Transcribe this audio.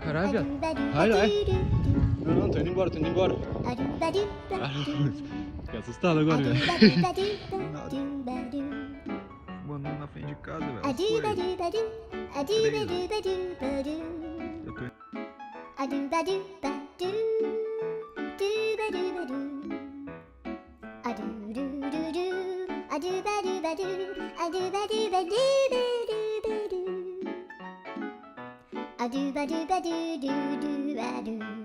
Caralho, viado. Vai, vai. Não, tô indo embora, tô indo embora. Fiquei assustado agora, velho. Fumando na frente de casa, velho. A do ba do ba do do do ba do.